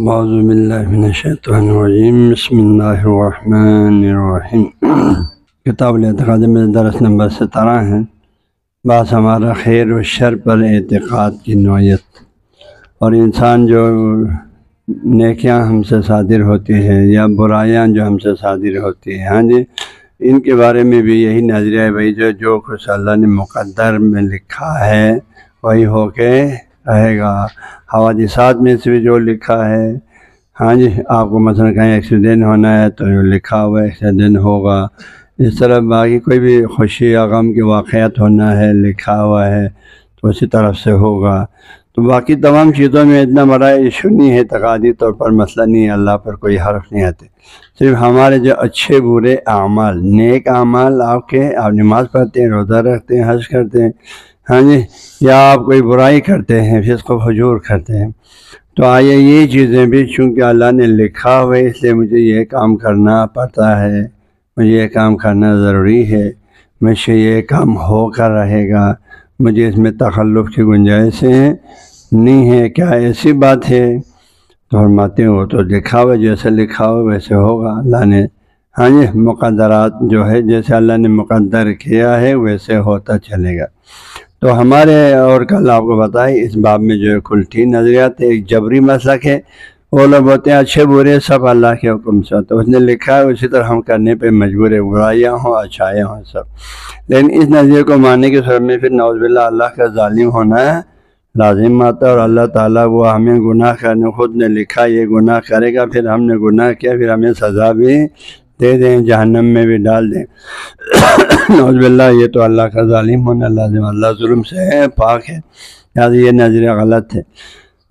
اعوذ باللہ من الشیطان الرجیم بسم اللہ الرحمن الرحیم کتاب الاعتقاد میں درس نمبر 17 ہے۔ بعض ہمارا خیر و شر پر اعتقاد کی نوعیت، اور انسان جو نیکیاں ہم سے صادر ہوتی ہیں یا برائیاں جو ہم سے صادر ہوتی ہیں، ان کے بارے میں بھی یہی نظریہ ہے بھائی جو کچھ اللہ نے مقدر میں لکھا ہے وہی ہو کے رہے گا۔ حوادثات میں سے بھی جو لکھا ہے، آپ کو مثلا کہیں ایکسیڈنٹ ہونا ہے تو جو لکھا ہوا ہے ایکسیڈنٹ ہوگا۔ اس طرح باقی کوئی بھی خوشی یا غم کے واقعات ہونا ہے لکھا ہوا ہے تو اسی طرف سے ہوگا۔ تو باقی تمام چیزوں میں اتنا بڑا ایشو نہیں ہے، اعتقادی طور پر مسئلہ نہیں ہے، اللہ پر کوئی حرف نہیں آتے۔ صرف ہمارے جو اچھے برے اعمال، نیک اعمال آپ نماز پڑھتے ہیں، روزہ رکھتے ہیں، حج کرتے ہیں، یا آپ کوئی برائی کرتے ہیں، فسق و فجور کرتے ہیں، تو آئیے یہ چیزیں بھی چونکہ اللہ نے لکھا ہوا ہے اس لیے مجھے یہ کام کرنا پڑتا ہے، مجھے یہ کام کرنا ضروری ہے، مجھ سے یہ کام ہو کر رہے گا، مجھے اس میں تخلف کی گنجائشیں نہیں ہے۔ کیا ایسی بات ہے؟ تو فرماتے ہیں وہ تو لکھا ہوا، جیسے لکھا ہوا ویسے ہوگا۔ اللہ نے مقدرات جو ہے جیسے اللہ نے مقدر کیا ہے ویسے ہوتا چلے گا۔ تو ہمارے اور کل آپ کو بتائیں اس باب میں جو ہے کل 3 نظریات ہے۔ ایک جبری مسلک ہے، وہ لوگ ہوتے ہیں اچھے برے سب اللہ کے حکم سے، تو اس نے لکھا ہے اسی طرح ہم کرنے پہ مجبور ہے، برائیاں ہوں اچھائیاں ہوں سب۔ لیکن اس نظریے کو ماننے کے صورت میں پھر نعوذ باللہ اللہ کا ظالم ہونا لازم آتا ہے، اور اللہ تعالیٰ وہ ہمیں گناہ کرنے خود نے لکھا یہ گناہ کرے گا، پھر ہم نے گناہ کیا پھر ہمیں سزا بھی دے دیں، جہنم میں بھی ڈال دیں۔ نعوذ باللہ یہ تو اللہ کا ظالم ہونا لازم، اللہ ظلم سے پاک ہے، لہٰذا یہ نظریہ غلط ہے۔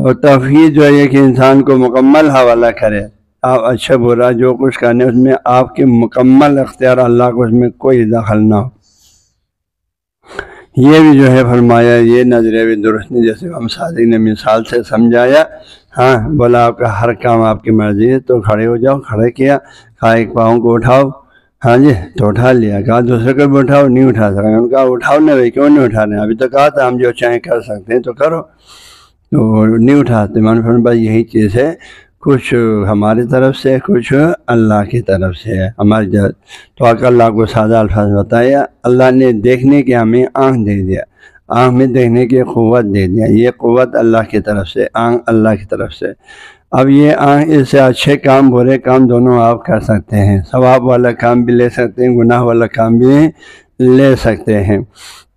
اور توحید جو ہے کہ انسان کو مکمل حوالہ کرے، آپ اچھا برا جو کچھ کرنے اس میں آپ کے مکمل اختیار، اللہ کو اس میں کوئی دخل نہ ہو، یہ بھی جو ہے فرمایا یہ نظریہ بھی درست نہیں۔ جیسے ہم صادق نے مثال سے سمجھایا، بولا آپ کا ہر کام آپ کی مرضی ہے تو کھڑے ہو جاؤ، کھڑے کیا، کہا ایک پاؤں کو اٹھاؤ، تو اٹھا لیا، کہا دوسرے کو بھی اٹھاؤ، نہیں اٹھا سکا، ان کا اٹھاؤ نہ بھائی، کیوں نہیں اٹھا رہے ہیں؟ ابھی تو کہا تھا ہم جو چاہیں کر سکتے ہیں تو کرو، تو نہیں اٹھاتے۔ بس یہی چیز ہے، کچھ ہماری طرف سے کچھ اللہ کی طرف سے ہے ہماری جد۔ تو اللہ کو سادہ الفاظ بتایا، اللہ نے دیکھنے کے ہمیں آنکھ دے دیا، آنکھ میں دیکھنے کی قوت دے دیا، یہ قوت اللہ کی طرف سے، آنکھ اللہ کی طرف سے۔ اب یہ آنکھ اس سے اچھے کام برے کام دونوں آپ کر سکتے ہیں، ثواب والا کام بھی لے سکتے ہیں، گناہ والا کام بھی لے سکتے ہیں۔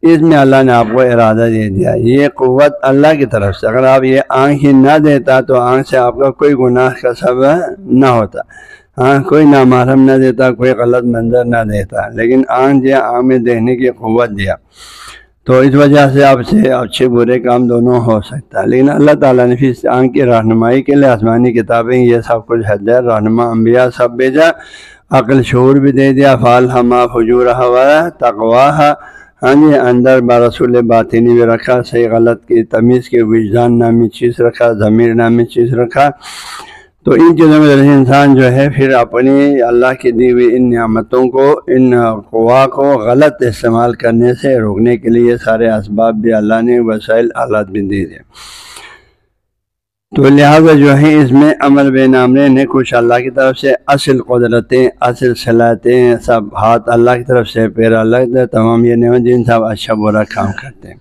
اس میں اللہ نے آپ کو ارادہ دے دیا، یہ قوت اللہ کی طرف سے۔ اگر آپ یہ آنکھ ہی نہ دیتا تو آنکھ سے آپ کا کوئی گناہ کا سبب نہ ہوتا، کوئی نامحرم نہ دیتا، کوئی غلط منظر نہ دیتا، لیکن آنکھ دیا، آنکھ میں دیکھنے کی قوت دیا، تو اس وجہ سے آپ سے اچھے برے کام دونوں ہو سکتا ہے۔ لیکن اللہ تعالیٰ نے پھر آنکھ کی رہنمائی کے لیے آسمانی کتابیں یہ سب کچھ ہے، رہنما انبیاء سب بھیجا، عقل شعور بھی دے دیا، فالہما فجورہا و تقواہا، اندر برسول باطنی بھی رکھا، صحیح غلط کی تمیز کے، وجدان نامی چیز رکھا، ضمیر نامی چیز رکھا۔ تو ان چیزوں میں انسان جو ہے پھر اپنی اللہ کی دی ہوئی ان نعمتوں کو، ان قوا کو غلط استعمال کرنے سے روکنے کے لیے سارے اسباب بھی اللہ نے، وسائل آلات بھی دے دیا۔ تو لہٰذا جو ہے اس میں امر بین امرین ہے، کچھ اللہ کی طرف سے، اصل قدرتیں، اصل صلاحیتیں سب ہاتھ اللہ کی طرف سے، پیر اللہ کی طرف، تمام یہ نعمت جن سب اچھا برا کام کرتے ہیں،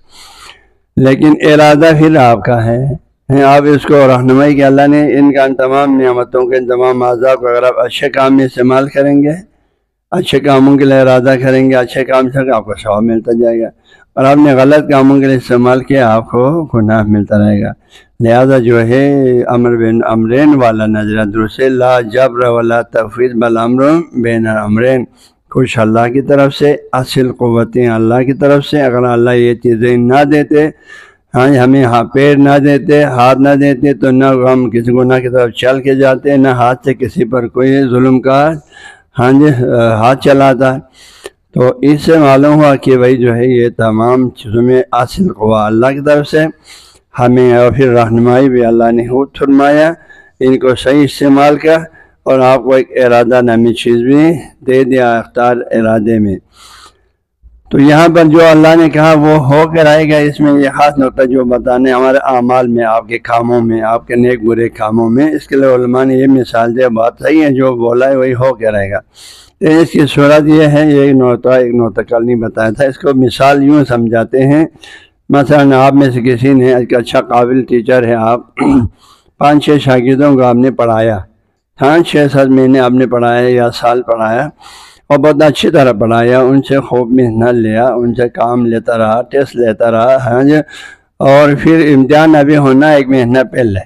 لیکن ارادہ پھر آپ کا ہے۔ آپ اس کو رہنمائی کہ اللہ نے ان کا تمام نعمتوں کے تمام اعضاء کو اگر آپ اچھے کام میں استعمال کریں گے، اچھے کاموں کے لیے ارادہ کریں گے، اچھے کام سے آپ کو ثواب ملتا جائے گا، اور آپ نے غلط کاموں کے لیے استعمال کیا آپ کو گناہ ملتا رہے گا۔ لہذا جو ہے امر بین امرین والا نظریہ درست ہے، لا جبر ولا تفویض بل امر بین امرین، کچھ اللہ کی طرف سے، اصل قوتیں اللہ کی طرف سے۔ اگر اللہ یہ چیزیں نہ دیتے، ہمیں پیر نہ دیتے، ہاتھ نہ دیتے، تو نہ ہم کسی گناہ کی طرف چل کے جاتے، نہ ہاتھ سے کسی پر کوئی ظلم کا ہاتھ چلاتا۔ تو اس سے معلوم ہوا کہ بھائی جو ہے یہ تمام چیزوں میں اصل قوا اللہ کی طرف سے ہمیں، اور پھر رہنمائی بھی اللہ نے خود فرمایا، ان کو صحیح استعمال کر، اور آپ کو ایک ارادہ نامی چیز بھی دے دیا اختیار ارادے میں۔ تو یہاں پر جو اللہ نے کہا وہ ہو کر آئے گا، اس میں یہ خاص نقطہ جو بتانے ہمارے اعمال میں، آپ کے کاموں میں، آپ کے نیک برے کاموں میں، اس کے لیے علماء نے یہ مثال دیا، بات صحیح ہے، جو بولا ہے وہی ہو کے رہے گا۔ اس کی صورت یہ ہے، یہ ایک نقطہ کل نہیں بتایا تھا، اس کو مثال یوں سمجھاتے ہیں، مثلا آپ میں سے کسی نے ایک اچھا قابل ٹیچر ہے، آپ 5-6 شاگردوں کو آپ نے پڑھایا، ہاں 6-7 مہینے آپ نے پڑھایا یا سال پڑھایا، اور بہت اچھی طرح پڑھایا، ان سے خوب محنت لیا، ان سے کام لیتا رہا، ٹیسٹ لیتا رہا، ہاں جی، اور پھر امتحان ابھی ہونا 1 مہینہ پہلے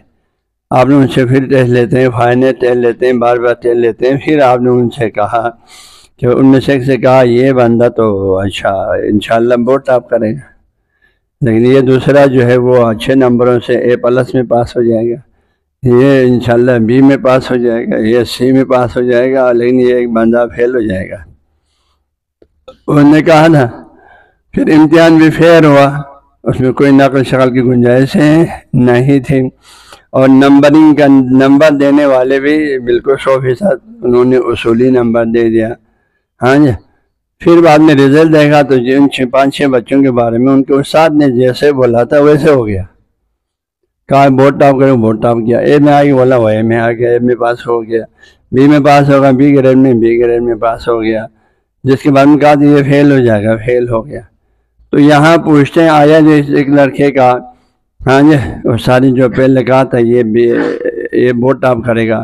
آپ نے ان سے پھر ٹیسٹ لیتے ہیں، فائنل ٹیسٹ لیتے ہیں، بار بار ٹیسٹ لیتے ہیں، پھر آپ نے ان سے کہا کہ ان میں سے ایک سے کہا یہ بندہ تو اچھا انشاءاللہ بورڈ ٹاپ کرے گا، لیکن یہ دوسرا جو ہے وہ اچھے نمبروں سے A+ میں پاس ہو جائے گا، یہ انشاءاللہ B میں پاس ہو جائے گا، یہ C میں پاس ہو جائے گا، لیکن یہ ایک بندہ فیل ہو جائے گا۔ انہوں نے کہا نا، پھر امتحان بھی فیئر ہوا، اس میں کوئی نقل شکل کی گنجائش نہیں تھی، اور نمبرنگ کا نمبر دینے والے بھی بالکل 100% انہوں نے اصولی نمبر دے دیا، ہاں جی۔ پھر بعد میں رزلٹ دیکھا تو جن 5-6 بچوں کے بارے میں ان کے استاد نے جیسے بولا تھا ویسے ہو گیا، کہا بورڈ ٹاپ کرو، بورڈ ٹاپ کیا، A میں آ گیا، بولا وہ A میں آ گیا، A میں پاس ہو گیا، B میں پاس ہوگا، B گریڈ میں پاس ہو گیا، جس کے بعد میں کہا تو یہ فیل ہو جائے گا، فیل ہو گیا۔ تو یہاں پوچھتے ہیں آیا جو ایک لڑکے کا، ہاں جی، وہ ساری جو پہلے کہا تھا یہ بورڈ ٹاپ کرے گا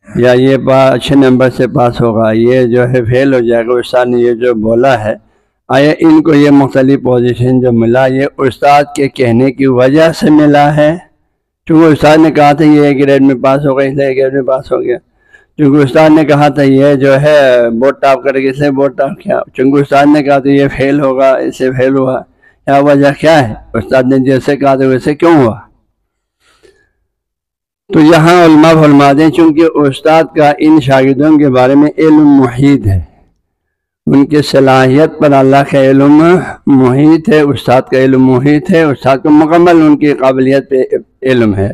یا یہ اچھے نمبر سے پاس ہوگا، یہ جو ہے فیل ہو جائے گا، استاد نے یہ جو بولا ہے، آیا ان کو یہ مختلف پوزیشن جو ملا یہ استاد کے کہنے کی وجہ سے ملا ہے؟ چونکہ استاد نے کہا تھا یہ گریڈ میں پاس ہوگا اس لیے گریڈ میں پاس ہو گیا، چونکہ استاد نے کہا تھا یہ جو ہے بورڈ ٹاپ کرے گا اس لیے بورڈ ٹاپ کیا، چونکہ استاد نے کہا تھا یہ فیل ہوگا اس سے فیل ہوا، کیا وجہ کیا ہے؟ استاد نے جیسے کہا تھا ویسے کیوں ہوا؟ تو یہاں علماء فرماتے ہیں چونکہ استاد کا ان شاگردوں کے بارے میں علم محیط ہے، ان کی صلاحیت پر اللہ کا علم محیط ہے، استاد کا علم محیط ہے، استاد کو مکمل ان کی قابلیت پہ علم ہے،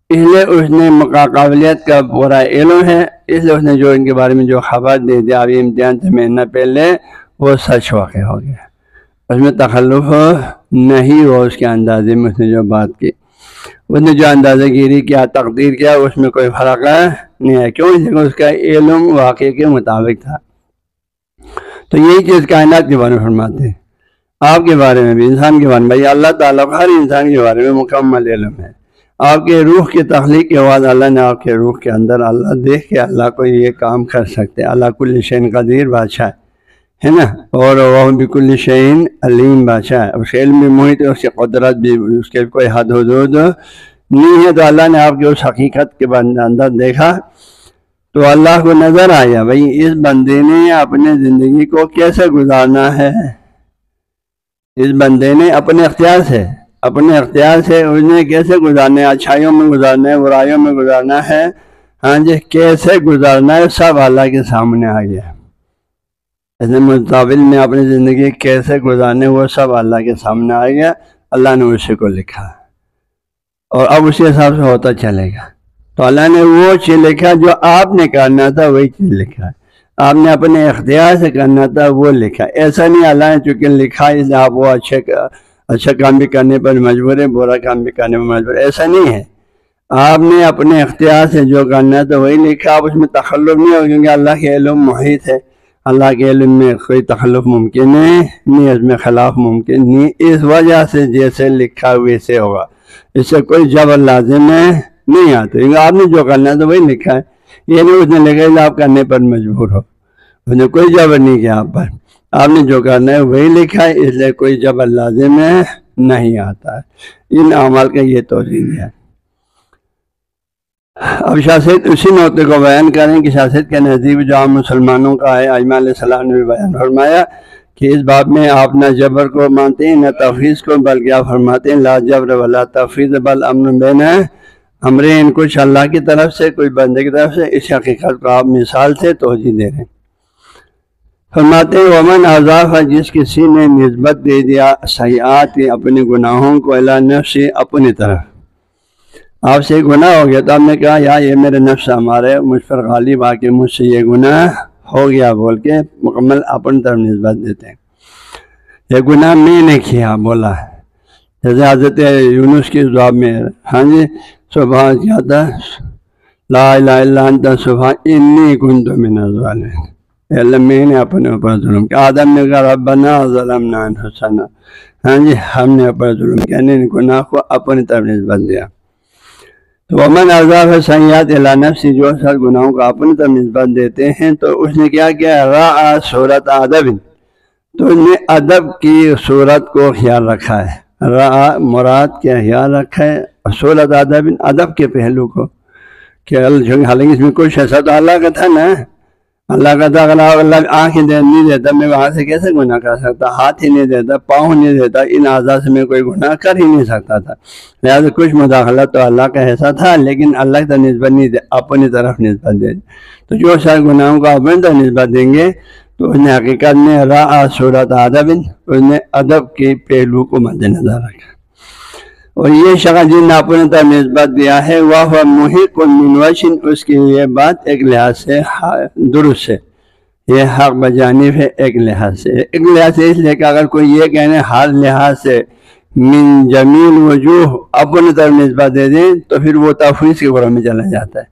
اس لیے اس نے قابلیت کا پورا علم ہے، اس لیے اس نے جو ان کے بارے میں جو خبر دے دیا ابھی امتحان سے مہینہ پہلے وہ سچ واقع ہو گیا، اس میں تخلف نہیں ہوا، اس کے اندازے میں اس نے جو بات کی، اس نے جو اندازہ گیری کیا، تقدیر کیا، اس میں کوئی فرق نہیں ہے، کیوں؟ اس لیے اس کا علم واقعے کے مطابق تھا۔ تو یہی چیز کائنات کے بارے میں فرماتے ہیں، آپ کے بارے میں بھی، انسان کے بارے میں، بھائی اللہ تعالیٰ ہر انسان کے بارے میں مکمل علم ہے۔ آپ کے روح کی تخلیق کے بعد اللہ نے آپ کے روح کے اندر، اللہ دیکھ کے اللہ کو یہ کام کر سکتے، اللہ کل شیء قدیر بادشاہ ہے نا، اور وہ بکل شیء علیم بادشاہ ہے، اس کے علم بھی محیط ہے، اس کی قدرت بھی، اس کے کوئی حد حدود نہیں ہے۔ تو اللہ نے آپ کے اس حقیقت کے اندر دیکھا تو اللہ کو نظر آیا بھئی اس بندے نے اپنے زندگی کو کیسے گزارنا ہے، اس بندے نے اپنے اختیار سے اس نے کیسے گزارنا ہے، اچھائیوں میں گزارنا ہے، برائیوں میں گزارنا ہے، ہاں جی، کیسے گزارنا ہے، سب اللہ کے سامنے آ گیا، اس نے مستقبل میں اپنی زندگی کیسے گزارنے وہ سب اللہ کے سامنے آ گیا، اللہ نے اسی کو لکھا اور اب اسی حساب سے ہوتا چلے گا۔ تو اللہ نے وہ چیز لکھا جو آپ نے کرنا تھا، وہی چیز لکھا ہے، آپ نے اپنے اختیار سے کرنا تھا وہ لکھا، ایسا نہیں اللہ نے چونکہ لکھا اس لیے آپ وہ اچھا کام بھی کرنے پر مجبور ہے، برا کام بھی کرنے پر مجبور ہے، ایسا نہیں ہے، آپ نے اپنے اختیار سے جو کرنا تھا وہی لکھا، آپ اس میں تخلف نہیں ہو، کیونکہ اللہ کے علم محیط ہے، اللہ کے علم میں کوئی تخلف ممکن ہے نہیں، اس میں خلاف ممکن نہیں، اس وجہ سے جیسے لکھا ویسے ہوگا، اس سے کوئی جبر لازم نہیں آتا، کیونکہ آپ نے جو کرنا تھا وہی لکھا ہے، یہ نہیں اس نے لکھا ہے آپ کرنے پر مجبور ہو، اس نے کوئی جبر نہیں کیا آپ پر، آپ نے جو کرنا ہے وہی لکھا ہے، اس لیے کوئی جبر لازم نہیں آتا ہے، ان اعمال کا یہ توضیح ہے۔ اب شاست اسی نقطے کو بیان کریں کہ شاست کے نزدیک جو عام مسلمانوں کا ہے، ائمہ علیہ السلام نے بھی بیان فرمایا کہ اس باب میں آپ نہ جبر کو مانتے ہیں نہ تفویض کو، بلکہ آپ فرماتے ہیں لا جبر ولا تفویض بل امر بین امرین، کچھ اللہ کی طرف سے کچھ بندے کی طرف سے، اس حقیقت کو آپ مثال سے توضیح دے رہے ہیں۔ فرماتے ہیں ومن اضاف، جس کسی نے نسبت دے دیا سیئات اپنے گناہوں کو الی نفسی، اپنی طرف، آپ سے گناہ ہو گیا تو آپ نے کہا یا یہ میرے نفس ہمارے مجھ پر غالب آ کے مجھ سے یہ گناہ ہو گیا بول کے مکمل اپنی طرف نسبت دیتے ہیں۔ یہ گناہ میں نے کیا بولا ہے، جیسے حضرت یونس کی دعا میں ہاں جی سبحان کیا تھا، لا الہ الا انت سبحان انی کنت من الظالمین، اے اللہ میں نے اپنے اوپر ظلم کیا۔ آدم نے کہا ربنا ظلمنا انفسنا، ہاں جی ہم نے اپنے ظلم کیا، یعنی گناہ کو اپنی طرف نسبت دیا۔ تو ومن اضاف سیئات الی نفسی، جو سر گناہوں کو اپنی طرف نسبت دیتے ہیں تو اس نے کیا کیا، رعا صورت ادب، تو اس نے ادب کی صورت کو خیال رکھا ہے، رعا مراد کیا خیال رکھا ہے، صورت ادب ادب کے پہلو کو، کہ حالانکہ اس میں کچھ ایسا تو اللہ کا تھا نا، اللہ کا تھا، اگر اللہ آنکھ نہیں دیتا میں وہاں سے کیسے گناہ کر سکتا، ہاتھ ہی نہیں دیتا، پاؤں نہیں دیتا، ان اعضاء سے میں کوئی گناہ کر ہی نہیں سکتا تھا، لہٰذا کچھ مداخلت تو اللہ کا ایسا تھا، لیکن اللہ کی طرف نسبت نہیں دے، اپنی طرف نسبت دے۔ تو جو سارے گناہوں کو اپنی طرف نسبت دیں گے تو اس نے حقیقت میں رعا صورت ادب، اس نے ادب کے پہلو کو مد نظر رکھا۔ اور یہ شخص جن نے اپنے طرف نسبت دیا ہے وہ محق من وجہ، اس کی یہ بات ایک لحاظ سے درست ہے، یہ حق بجانب ہے ایک لحاظ سے، اس لیے کہ اگر کوئی یہ کہنے ہر لحاظ سے من جمیل وجوہ اپنے طرف نسبت دے دیں تو پھر وہ تفویض کے گروہ میں چلا جاتا ہے،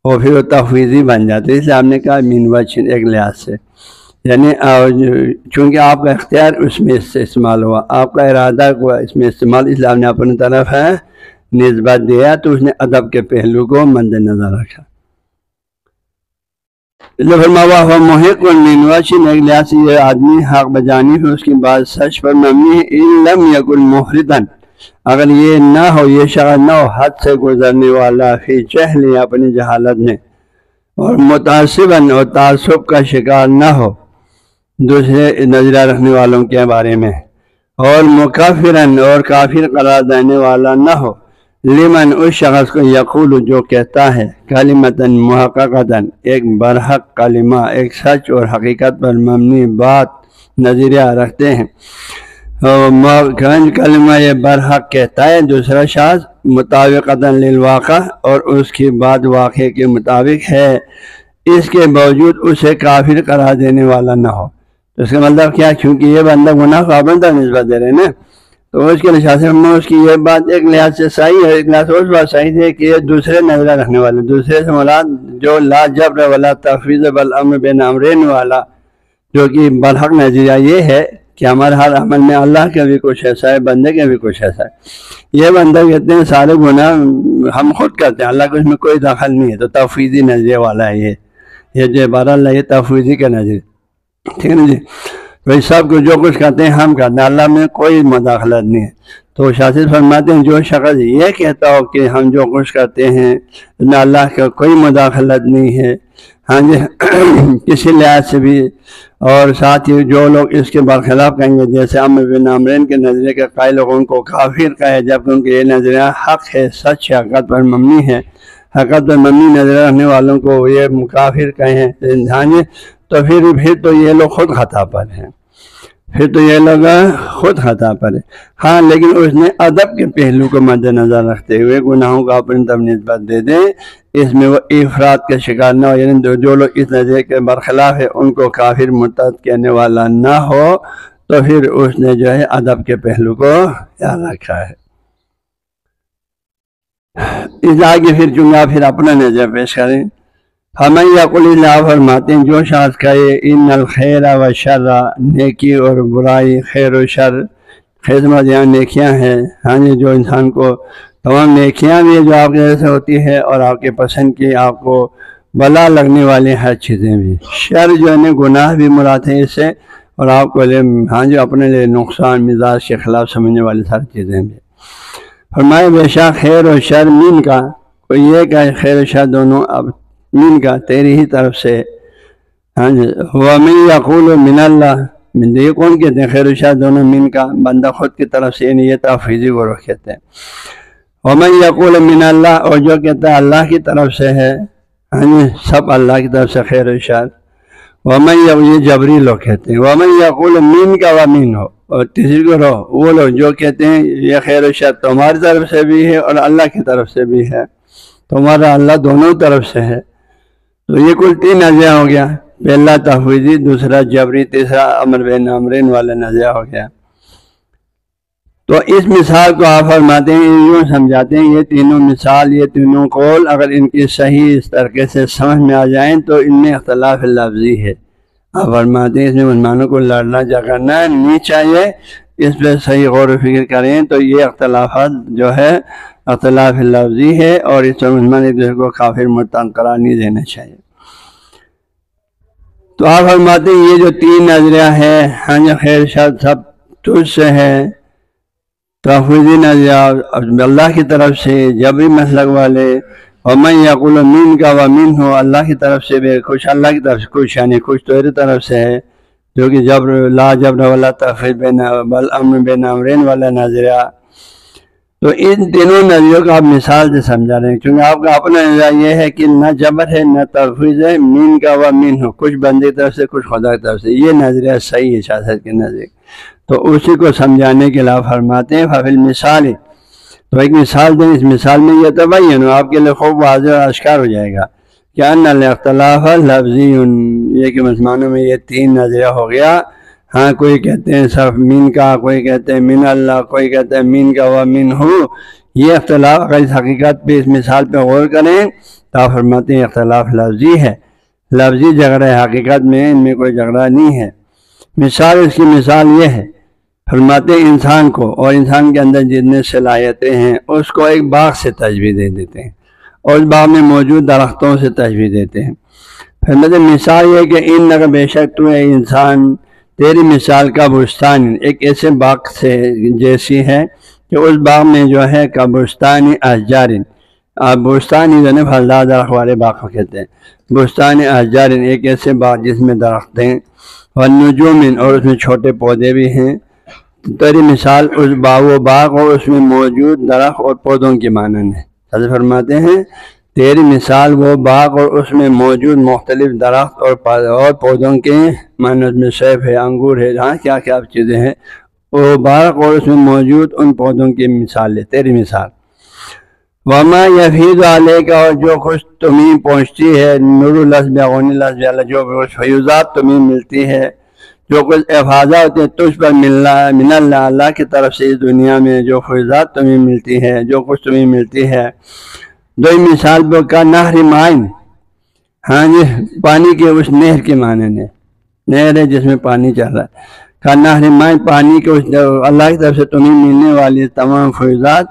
اور پھر وہ تفویضی بن جاتا ہے۔ اس لیے آپ نے کہا من وجہ ایک لحاظ سے، یعنی چونکہ آپ کا اختیار اس میں سے استعمال ہوا، آپ کا ارادہ کو اس میں استعمال، اس لیے آپ نے اپنی طرف ہے نسبت دیا، تو اس نے ادب کے پہلو کو مد نظر رکھا۔ محق من وجہ، ایک لحاظ سے یہ آدمی حق بجانب ہے، اس کی بات سچ پر مبنی ہے، ان لم یکن محرطا، اگر یہ نہ ہو، یہ شخص نہ ہو حد سے گزرنے والا، فی جہل، اپنی جہالت میں، اور متعصبا، اور تعصب کا شکار نہ ہو دوسرے نظریہ رکھنے والوں کے بارے میں، اور مکفرن، اور کافر قرار دینے والا نہ ہو، لمن، اس شخص کو، یقول، جو کہتا ہے، کلمتاً محققتاً، ایک برحق کلمہ، ایک سچ اور حقیقت پر مبنی بات نظریہ رکھتے ہیں، کلمہ یہ برحق کہتا ہے، دوسرا شخص مطابقتاً للواقع، اور اس کی بات واقعے کے مطابق ہے، اس کے باوجود اسے کافر قرار دینے والا نہ ہو۔ تو اس کا مطلب کیا، چونکہ یہ بندہ گناہ کو اپنے طرف نسبت دے رہے ہیں نا، تو اس کے لحاظ سے اس کی یہ بات ایک لحاظ سے صحیح ہے، ایک لحاظ سے اس بات صحیح ہے کہ یہ دوسرے نظرہ رکھنے والے، دوسرے سے مراد جو لا جبر ولا تفویض بل امر بین امرین والا، جو کہ برحق نظریہ یہ ہے کہ ہمارے ہر عمل میں اللہ کا بھی کچھ ایسا ہے، بندے کا بھی کچھ ایسا ہے۔ یہ بندہ کہتے ہیں سارے گناہ ہم خود کرتے ہیں، اللہ کو اس میں کوئی دخل نہیں ہے، تو تفویضی نظریہ والا ہے یہ جو عبارت اللہ یہ تفویضی کا نظریہ، ٹھیک ہے نا جی، بھائی سب کو جو کچھ کرتے ہیں ہم کرتے ہیں، اللہ میں کوئی مداخلت نہیں ہے۔ تو شاذ فرماتے ہیں جو شخص یہ کہتا ہو کہ ہم جو کچھ کرتے ہیں نہ اللہ کا کوئی مداخلت نہیں ہے، ہاں جی کسی لحاظ سے بھی، اور ساتھ ہی جو لوگ اس کے برخلاف کہیں گے، جیسے عمر بن عمرین کے نظریے کے قائل لوگوں ان کو کافر کہے، جبکہ ان کے یہ نظریہ حق ہے، سچ ہے، حقیقت پر مبنی ہے، حقیقت پر مبنی نظریہ رکھنے والوں کو یہ کافر کہیں، ہاں جی، تو پھر تو یہ لوگ خود خطا پر ہیں، خود خطا پر ہے۔ ہاں لیکن اس نے ادب کے پہلو کو مد نظر رکھتے ہوئے گناہوں کو اپنی طرف نسبت دے دیں، اس میں وہ افراد کا شکار نہ ہو، یعنی جو لوگ اس نظریے کے برخلاف ہے ان کو کافر مرتد کہنے والا نہ ہو، تو پھر اس نے جو ہے ادب کے پہلو کو یاد رکھا ہے۔ اس آگے پھر اپنا نظر پیش کریں۔ ہمیں یقول اللہ فرماتے ہیں جو شخص کہے ان الخیر و شر، نیکی اور برائی، خیر و شر، خدمت یہاں نیکیاں ہیں، ہاں جی جو انسان کو تمام نیکیاں بھی جو آپ کے جیسے ہوتی ہے، اور آپ کے پسند کی آپ کو بلا لگنے والی ہر چیزیں بھی، شر جو ہے گناہ بھی مراد ہے اس سے، اور آپ کو ہاں جو اپنے لیے نقصان مزاج کے خلاف سمجھنے والی ساری چیزیں بھی۔ فرمائے بے شک خیر و شر من کا، کوئی یہ کہ خیر و شر دونوں اب من کا تیری ہی طرف سے، ہاں جی، ومن یقول من اللہ، من یہ کون کہتے ہیں، خیر و شر دونوں من کا بندہ خود کی طرف سے، یعنی یہ تفویضی گروہ کہتے ہیں۔ ومن یقول من اللہ، اور جو کہتا ہے اللہ کی طرف سے ہے، ہاں جی سب اللہ کی طرف سے خیر و شر۔ ومن یہ جبری لوگ کہتے ہیں، ومن یقول من کا ومن ہو، اور تیسری گروہ وہ لوگ جو کہتے ہیں یہ خیر و شر تمہاری طرف سے بھی ہے اور اللہ کی طرف سے بھی ہے، تمہارا اللہ دونوں طرف سے ہے۔ تو یہ کل تین نظریہ ہو گیا، پہلا تفویضی، دوسرا جبری، تیسرا امر بین امرین والا نظریہ ہو گیا۔ تو اس مثال کو آپ فرماتے ہیں، یوں سمجھاتے ہیں، یہ تینوں مثال، یہ تینوں قول اگر ان کی صحیح اس طریقے سے سمجھ میں آ جائیں تو ان میں اختلاف لفظی ہے۔ آپ فرماتے ہیں اس میں مسلمانوں کو لڑنا جھگڑنا نہیں چاہیے، اس پہ صحیح غور و فکر کریں تو یہ اختلافات جو ہے اختلاف لفظی ہے، اور اس میں مسلمان ایک دوسرے کو کافر مرتد قرار نہیں دینا چاہیے۔ تو آپ فرماتے ہیں یہ جو تین نظریہ ہے، ہاں جی، خیر شر سب تجھ سے ہے، تفویضی نظریہ اللہ کی طرف سے، جبری مسلک والے، ومن یقول من کا ومن ہو، اللہ کی طرف سے بھی کچھ، اللہ کی طرف سے کچھ، یعنی کچھ تیری طرف سے ہے، جو کہ جبر لا جبر والا تفویض بین بل امر بین امرین والا نظریہ۔ تو ان تینوں نظریوں کو آپ مثال سے سمجھا رہے ہیں، کیونکہ آپ کا اپنا نظریہ یہ ہے کہ نہ جبر ہے نہ تفویض ہے، من کا ومن ہو، کچھ بندے کی طرف سے کچھ خدا کی طرف سے، یہ نظریہ صحیح ہے سیاست کے نظریے۔ تو اسی کو سمجھانے کے لیے فرماتے ہیں ففل مثال، تو ایک مثال دیں، اس مثال میں یہ تبین آپ کے لیے خوب واضح اور اشکار ہو جائے گا کہ ان الاختلاف لفظی، یہ کہ مسلمانوں میں یہ تین نظریہ ہو گیا۔ ہاں، کوئی کہتے ہیں صرف من کا، کوئی کہتے ہیں من اللہ، کوئی کہتے ہیں من کا و من ہو۔ یہ اختلاف اگر اس حقیقت پہ، اس مثال پہ غور کریں تو آپ فرماتے ہیں اختلاف لفظی ہے، لفظی جھگڑا ہے، حقیقت میں ان میں کوئی جھگڑا نہیں ہے۔ مثال، اس کی مثال یہ ہے، فرماتے ہیں انسان کو اور انسان کے اندر جتنے صلاحیتیں ہیں اس کو ایک باغ سے تشبیہ دے دیتے ہیں، اور اس باغ میں موجود درختوں سے تشبیہ دیتے ہیں۔ فرماتے ہیں مثال یہ کہ ان نگر بے شک تو ہے انسان، تیری مثال کا بستان، ایک ایسے باغ سے جیسی ہے کہ اس باغ میں جو ہے کا بستان اشجار، بستان ہی جو ہے پھلدار درخت والے باغ کو کہتے ہیں، بستان اشجار، ایک ایسے باغ جس میں درخت ہیں، والنجوم، اور اس میں چھوٹے پودے بھی ہیں۔ تیری مثال اس باغ اور اس میں موجود درخت اور پودوں کی مانند ہے۔ حضرت فرماتے ہیں تیری مثال وہ باغ اور اس میں موجود مختلف درخت اور پودوں کے مانند میں سیب ہے، انگور ہے، ہاں کیا کیا چیزیں ہیں، وہ باغ اور اس میں موجود ان پودوں کی مثال ہے تیری مثال۔ وما یفیض علیک، اور جو کچھ تمہیں پہنچتی ہے، نور الاسب غنی الاسب، جو کچھ فیوزات تمہیں ملتی ہے، جو کچھ افاظہ ہوتے ہیں تجھ پر من اللہ، اللہ کی طرف سے اس دنیا میں جو فیوزات تمہیں ملتی ہے، جو کچھ تمہیں ملتی ہے، دو مثال کا نہر مائن، ہاں جی، پانی کے اس نہر کے معنی نے، نہر ہے جس میں پانی چل رہا ہے، کا نہر مائن، پانی کے اس اللہ کی طرف سے تمہیں ملنے والی تمام فیوزات،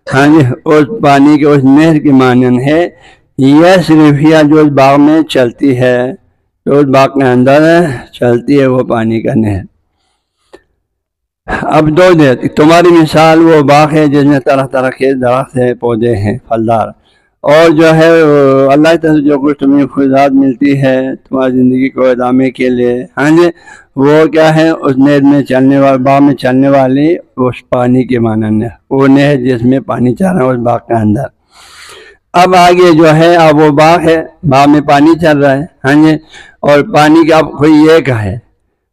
ہاں جی، اس پانی کے اس نہر کے مانند ہے، یہ صرفیہ جو اس باغ میں چلتی ہے، جو اس باغ کے اندر چلتی ہے وہ پانی کا نہر۔ اب دو دے، تمہاری مثال وہ باغ ہے جس میں طرح طرح کے درخت ہیں، پودے ہیں پھلدار، اور جو ہے اللہ کی طرف سے جو کچھ تمہیں فیوزات ملتی ہے تمہاری زندگی کو ادامے کے لیے، ہاں جی، وہ کیا ہے، اس نہر میں چلنے والی، باغ میں چلنے والی اس پانی کے مانند ہے، وہ نہر جس میں پانی چل رہا ہے اس باغ کے اندر۔ اب آگے جو ہے، اب وہ باغ ہے، باغ میں پانی چل رہا ہے، ہاں جی، اور پانی کا کوئی یہ کا ہے،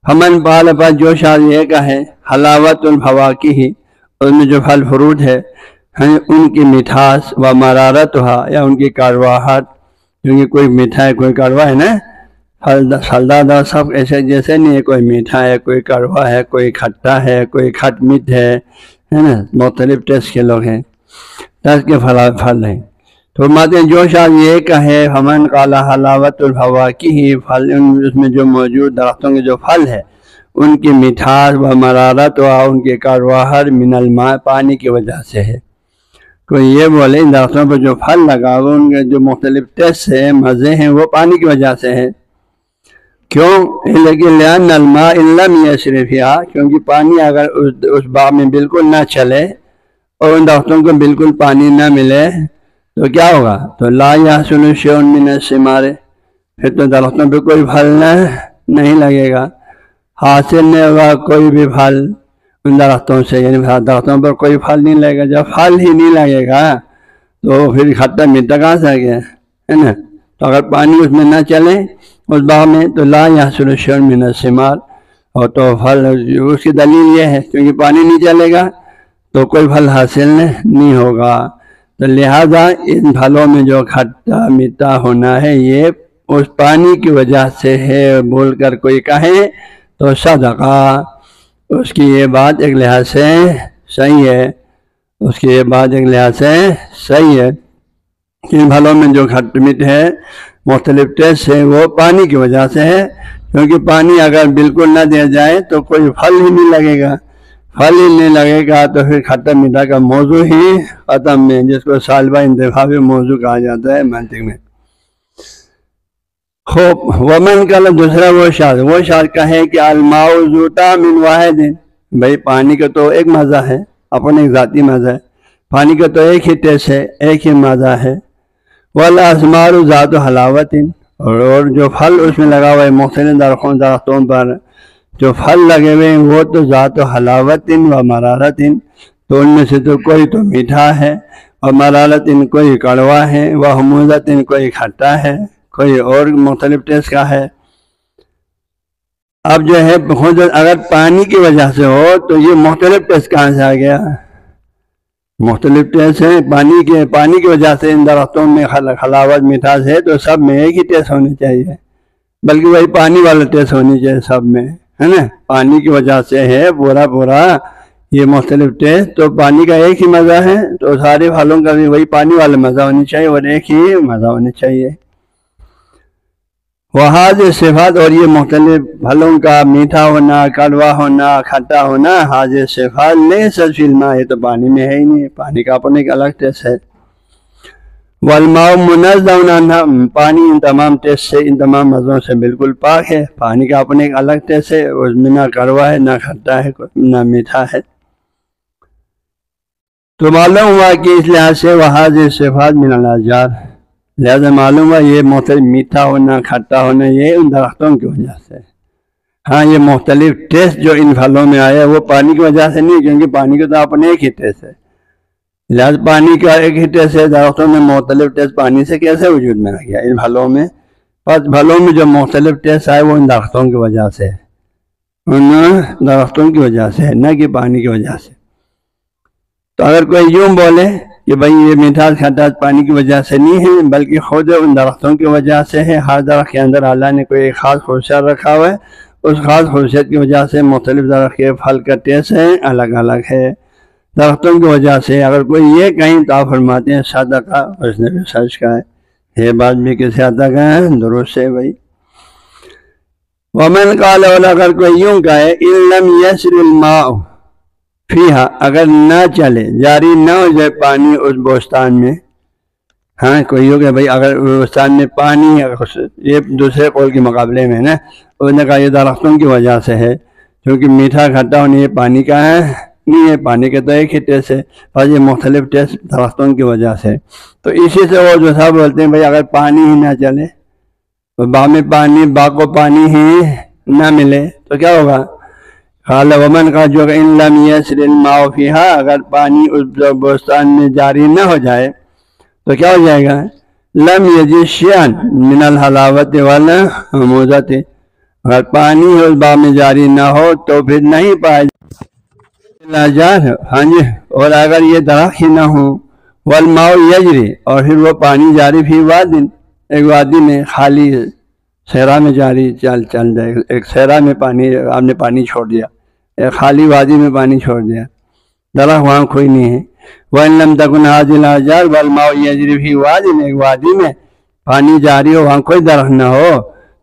ہمن پال پر جو شاید یہ کا ہے، حلاوت الفواکہ، اس میں جو پھل فروٹ ہے، ان کی مٹھاس، و مرارت یا ان کی کڑواہٹ، کیونکہ کوئی میٹھا ہے کوئی کڑوا ہے نا، پھلدار سب ایسے جیسے نہیں ہے، کوئی میٹھا ہے کوئی کڑوا ہے، کوئی کھٹا ہے کوئی کھٹ میٹھ ہے نا، مختلف ٹیسٹ کے لوگ ہیں، ٹیسٹ کے پھل ہیں۔ تو ماتے جو شاید یہ کہے، ہمن قالا حلاوت الفواکہ، پھل اس میں جو موجود درختوں کے جو پھل ہے ان کی مٹھاس، و مرارت و ان کے کڑواہٹ، من الماء، پانی کی وجہ سے ہے۔ کوئی یہ بولے ان درختوں پر جو پھل لگا وہ ان کے جو مختلف ٹیسٹ ہیں، مزے ہیں، وہ پانی کی وجہ سے ہے۔ کیوں؟ لیکن لأن الماء ان لم یسر فیہا، کیونکہ پانی اگر اس باغ میں بالکل نہ چلے اور ان درختوں کو بالکل پانی نہ ملے تو کیا ہوگا؟ تو لا یحصل شیء من الثمار، پھر تو درختوں پہ کوئی پھل نہیں لگے گا، حاصل نہیں ہوگا کوئی بھی پھل ان درختوں سے، یعنی درختوں پر کوئی پھل نہیں لگے گا۔ جب پھل ہی نہیں لگے گا تو پھر کھٹا میٹھا کہاں سے آ گیا ہے نا؟ تو اگر پانی اس میں نہ چلے اس باغ میں تو لا یحصل شیء من الثمار، اور تو پھل، اس کی دلیل یہ ہے کیونکہ پانی نہیں چلے گا تو کوئی پھل حاصل نہیں ہوگا۔ تو لہذا ان پھلوں میں جو کھٹا میٹھا ہونا ہے یہ اس پانی کی وجہ سے ہے بول کر کوئی کہے تو صدقہ، اس کی یہ بات ایک لحاظ سے صحیح ہے، اس کی یہ بات ایک لحاظ سے صحیح ہے کہ ان پھلوں میں جو کھٹ میٹھ ہے، مختلف ٹیسٹ ہے، وہ پانی کی وجہ سے ہے، کیونکہ پانی اگر بالکل نہ دیا جائے تو کوئی پھل ہی نہیں لگے گا، پھل ہی نہیں لگے گا تو پھر کھٹا میٹھا کا موضوع ہی ختم ہے، جس کو سالبہ انتخابی موضوع کہا جاتا ہے منطق میں۔ خوب ومن کا دوسرا وہ شاذ کہے کہ الماء ذو طعم واحد، بھائی پانی کا تو ایک مزہ ہے، اپنے ایک ذاتی مزہ ہے، پانی کا تو ایک ہی ٹیسٹ ہے، ایک ہی مزہ ہے، والاسمار ذات حلاوت، اور جو پھل اس میں لگا ہوا ہے مختلف درختوں پر جو پھل لگے ہوئے ہیں وہ تو ذات حلاوت و مرارت، تو ان میں سے تو کوئی تو میٹھا ہے، اور مرارت کوئی کڑوا ہے، و حموضت کوئی کھٹا ہے، کوئی اور مختلف ٹیسٹ کا ہے۔ اب جو ہے خود اگر پانی کی وجہ سے ہو تو یہ مختلف ٹیسٹ کہاں سے آ گیا؟ مختلف ٹیسٹ ہے پانی کی وجہ سے ان درختوں میں حلاوت مٹھاس ہے، تو سب میں ایک ہی ٹیسٹ ہونی چاہیے، بلکہ وہی پانی والا ٹیسٹ ہونی چاہیے سب میں، ہے نا؟ پانی کی وجہ سے ہے پورا یہ مختلف ٹیسٹ، تو پانی کا ایک ہی مزہ ہے، تو سارے پھلوں کا بھی وہی پانی والا مزہ ہونی چاہیے اور ایک ہی مزہ ہونی چاہیے۔ وحاظ صفات، اور یہ مختلف پھلوں کا میٹھا ہونا، کڑوا ہونا، کھٹا ہونا، حاضر صفات لیست فی الماء، یہ تو پانی میں ہے ہی نہیں، پانی کا اپنے ایک الگ ٹیسٹ ہے۔ والماء منزہ عنہا، پانی ان تمام ٹیسٹ سے، ان تمام مزوں سے بالکل پاک ہے، پانی کا اپنے ایک الگ ٹیسٹ ہے، اس میں نہ کڑوا ہے، نہ کھٹا ہے، نہ میٹھا ہے۔ تو معلوم ہوا کہ اس لحاظ سے وحاظ صفات من الاشجار، لہذا معلوم ہوا یہ مختلف میٹھا ہونا، کھٹا ہونا، یہ ان درختوں کی وجہ سے۔ ہاں یہ مختلف ٹیسٹ جو ان پھلوں میں آیا وہ پانی کی وجہ سے نہیں، کیونکہ پانی کا تو اپنے ایک ہی ٹیسٹ ہے، لہذا پانی کا ایک ہی ٹیسٹ ہے، درختوں میں مختلف ٹیسٹ پانی سے کیسے وجود میں آ گیا ان پھلوں میں؟ بس پھلوں میں جو مختلف ٹیسٹ آئے وہ ان درختوں کی وجہ سے، ان درختوں کی وجہ سے ہے، نہ کہ پانی کی وجہ سے۔ تو اگر کوئی یوں بولے کہ بھئی یہ میٹھاس کھٹاس پانی کی وجہ سے نہیں ہے بلکہ خود ان درختوں کی وجہ سے ہے، ہر درخت کے اندر اللہ نے کوئی خاص خصوصیت رکھا ہوا ہے، اس خاص خصوصیت کی وجہ سے مختلف درخت کے پھل کا ٹیسٹ ہے الگ الگ ہے درختوں کی وجہ سے، اگر کوئی یہ کہیں تو آپ فرماتے ہیں صدقہ، اس نے بھی سچ کہا ہے، یہ بات بھی کسی حد تک ہے درست ہے بھائی۔ ومن قال، اگر کوئی یوں کہے ان لم یسر الماء فیہا، اگر نہ چلے جاری نہ ہو جائے پانی اس بوستان میں، ہاں کوئی ہو کہ بھائی اگر بوستان میں پانی، یہ دوسرے قول کے مقابلے میں نا، اس نے کہا یہ درختوں کی وجہ سے ہے، کیونکہ میٹھا کھٹا ہونے یہ پانی کا ہے نہیں ہے، پانی کے تو ایک ہی ٹیسٹ ہے، اور یہ مختلف ٹیسٹ درختوں کی وجہ سے، تو اسی سے وہ جو صاحب بولتے ہیں بھائی اگر پانی ہی نہ چلے، باغ کو پانی ہی نہ ملے تو کیا ہوگا؟ قال ومن کا جو ان لم یسر الماء فیہا، اگر پانی اس بوستان میں جاری نہ ہو جائے تو کیا ہو جائے گا؟ لم یجد شیئا من الحلاوت والحموضت، اگر پانی اس باغ میں جاری نہ ہو تو پھر نہیں پائے الاشجار، ہاں جی، اور اگر یہ درخت ہی نہ ہو، والماء یجری، اور پھر وہ پانی جاری فی واد، ایک وادی میں خالی صحرا میں جاری چل جائے، ایک صحرا میں پانی، آپ نے پانی چھوڑ دیا، ایک خالی وادی میں پانی چھوڑ دیا، درخت وہاں کوئی نہیں ہے، وَإِن لَمْ تَكُنْ هَٰذِهِ الْأَشْجَارُ وَالْمَاءُ يَجْرِي فِي وَادٍ، ایک وادی میں پانی جاری ہو، وہاں کوئی درخت نہ ہو،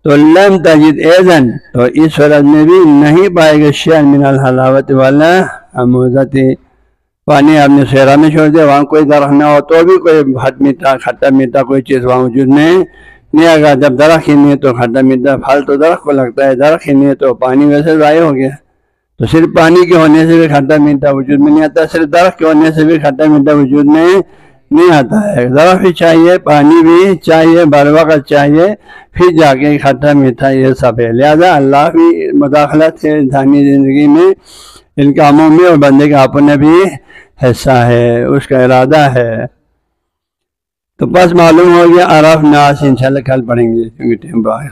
تو لم تجد ایذن، تو اس صورت میں بھی نہیں پائے گا شیئا من الحلاوت والحموضت، پانی آپ نے صحرا میں چھوڑ دیا، وہاں کوئی درخت نہ ہو تو بھی کوئی کھٹا میٹھا کوئی چیز وہاں وجود میں نہیں آگا، جب درخت ہی نہیں ہے تو کھٹا میٹھا پھل تو درخت کو لگتا ہے، درخت ہی نہیں ہے تو پانی ویسے ضائع ہو گیا، تو صرف پانی کے ہونے سے بھی کھٹا میٹھا وجود میں نہیں آتا، صرف درخت کے ہونے سے بھی کھٹا میٹھا وجود میں نہیں آتا ہے، درخت بھی چاہیے، پانی بھی چاہیے، بر وقت چاہیے، پھر جا کے کھٹا میٹھا یہ سب ہے، لہذا اللہ بھی مداخلت ہے انسانی زندگی میں، ان کاموں میں، اور بندے کا اپنا بھی حصہ ہے، اس کا ارادہ ہے۔ تو بس معلوم ہو گیا عرف ناس، انشاءاللہ کل پڑھیں گے کیونکہ ٹائم باقی